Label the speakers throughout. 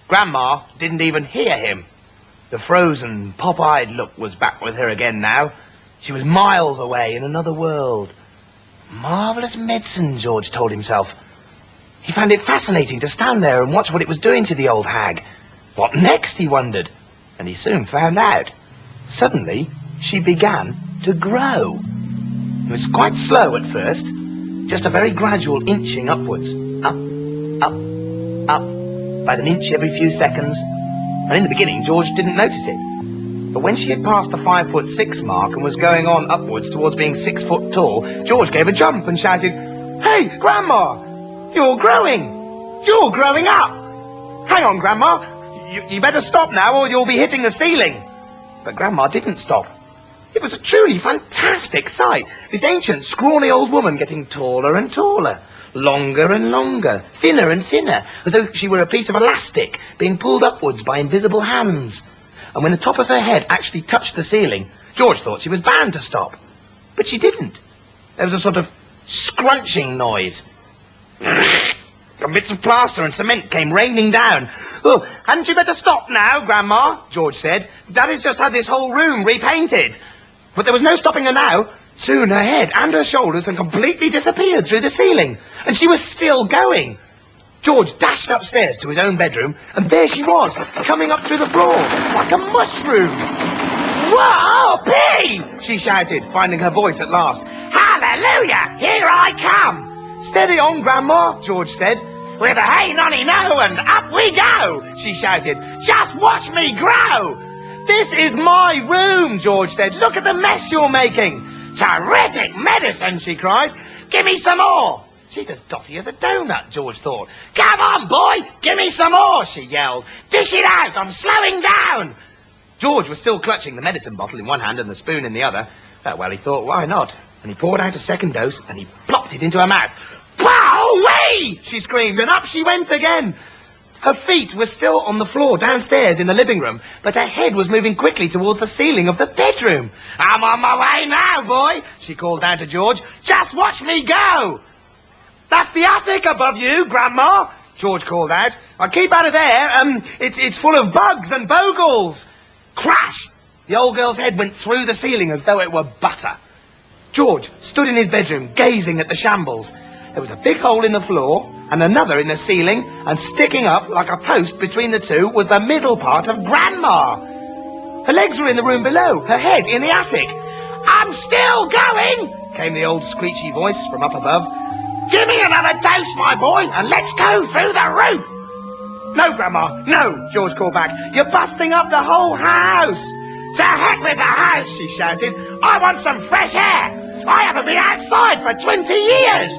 Speaker 1: Grandma didn't even hear him. The frozen, pop-eyed look was back with her again now. She was miles away in another world. Marvellous medicine, George told himself. He found it fascinating to stand there and watch what it was doing to the old hag. What next, he wondered, and he soon found out. Suddenly, she began to grow. It was quite slow at first, just a very gradual inching upwards. Up, up, up, about an inch every few seconds. And in the beginning, George didn't notice it. But when she had passed the 5'6" mark and was going on upwards towards being 6 foot tall, George gave a jump and shouted, "Hey, Grandma! You're growing! You're growing up! Hang on, Grandma! You better stop now or you'll be hitting the ceiling!" But Grandma didn't stop. It was a truly fantastic sight. This ancient, scrawny old woman getting taller and taller, longer and longer, thinner and thinner, as though she were a piece of elastic being pulled upwards by invisible hands. And when the top of her head actually touched the ceiling, George thought she was bound to stop. But she didn't. There was a sort of scrunching noise. And bits of plaster and cement came raining down. "Oh, hadn't you better stop now, Grandma?" George said. "Daddy's just had this whole room repainted." But there was no stopping her now. Soon her head and her shoulders had completely disappeared through the ceiling, and she was still going. George dashed upstairs to his own bedroom, and there she was, coming up through the floor, like a mushroom. "Whoa, P!" she shouted, finding her voice at last. "Hallelujah! Here I come!" "Steady on, Grandma," George said. "With a hey nonny no and up we go," she shouted. "Just watch me grow." "This is my room," George said. "Look at the mess you're making." "Terrific medicine," she cried. "Give me some more." She's as dotty as a donut, George thought. "Come on, boy, give me some more," she yelled. "Dish it out, I'm slowing down." George was still clutching the medicine bottle in one hand and the spoon in the other. Well, he thought, why not? And he poured out a second dose and he plopped it into her mouth. "Pow-wee!" she screamed, and up she went again. Her feet were still on the floor downstairs in the living room, but her head was moving quickly towards the ceiling of the bedroom. "I'm on my way now, boy," she called down to George. "Just watch me go." "That's the attic above you, Grandma," George called out. "I'll keep out of there. It's full of bugs and bogles." Crash! The old girl's head went through the ceiling as though it were butter. George stood in his bedroom, gazing at the shambles. There was a big hole in the floor, and another in the ceiling, and sticking up like a post between the two was the middle part of Grandma. Her legs were in the room below, her head in the attic. "I'm still going," came the old screechy voice from up above. "Give me another dose, my boy, and let's go through the roof." "No, Grandma, no," George called back. "You're busting up the whole house." "To heck with the house," she shouted. "I want some fresh air. I haven't been outside for 20 years.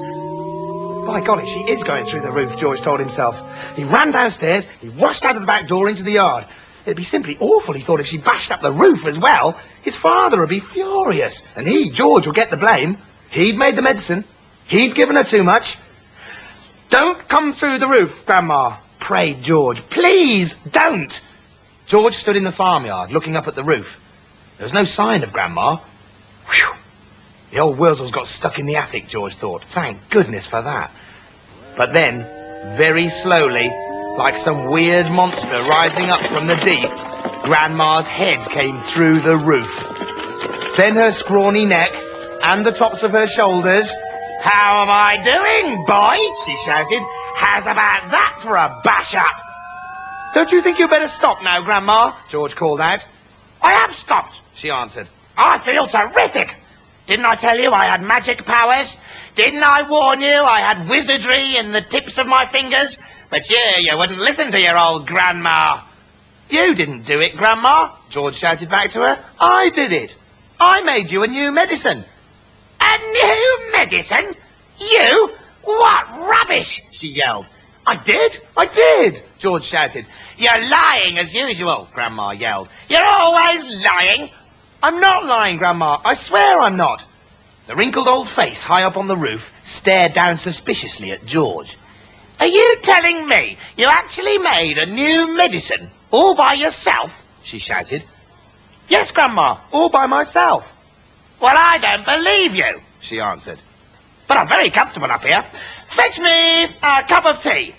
Speaker 1: By golly, she is going through the roof, George told himself. He ran downstairs, he rushed out of the back door into the yard. It'd be simply awful, he thought, if she bashed up the roof as well. His father would be furious, and he, George, would get the blame. He'd made the medicine. He'd given her too much. "Don't come through the roof, Grandma," prayed George. "Please, don't." George stood in the farmyard, looking up at the roof. There was no sign of Grandma. Whew! The old Wurzels got stuck in the attic, George thought. Thank goodness for that. But then, very slowly, like some weird monster rising up from the deep, Grandma's head came through the roof. Then her scrawny neck, and the tops of her shoulders. "How am I doing, boy?" she shouted. "How's about that for a bash-up?" "Don't you think you'd better stop now, Grandma?" George called out. "I have stopped," she answered. "I feel terrific. Didn't I tell you I had magic powers? Didn't I warn you I had wizardry in the tips of my fingers? But you wouldn't listen to your old Grandma." "You didn't do it, Grandma," George shouted back to her. "I did it. I made you a new medicine." "A new medicine? You? What rubbish!" she yelled. I did, George shouted. "You're lying as usual," Grandma yelled. "You're always lying." "I'm not lying, Grandma. I swear I'm not." The wrinkled old face high up on the roof stared down suspiciously at George. "Are you telling me you actually made a new medicine all by yourself?" she shouted. "Yes, Grandma, all by myself." "Well, I don't believe you," she answered. "But I'm very comfortable up here. Fetch me a cup of tea."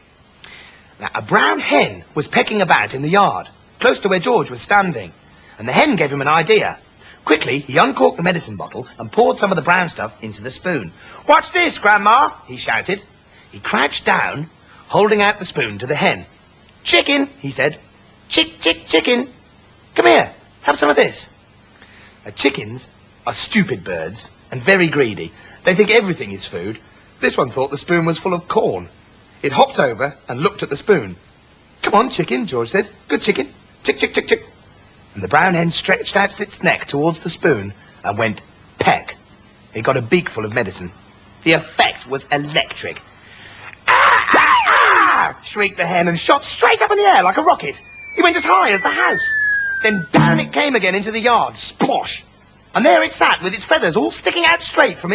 Speaker 1: Now, a brown hen was pecking about in the yard, close to where George was standing, and the hen gave him an idea. Quickly, he uncorked the medicine bottle and poured some of the brown stuff into the spoon. "What's this, Grandma?" he shouted. He crouched down, holding out the spoon to the hen. "Chicken," he said. Chicken. Come here, have some of this." Chickens are stupid birds and very greedy. They think everything is food. This one thought the spoon was full of corn. It hopped over and looked at the spoon. "Come on, chicken," George said. "Good chicken. Chick. And the brown hen stretched out its neck towards the spoon and went peck. It got a beak full of medicine. The effect was electric. "Ah!" shrieked the hen and shot straight up in the air like a rocket. It went as high as the house. Then down it came again into the yard, splosh. And there it sat with its feathers all sticking out straight from its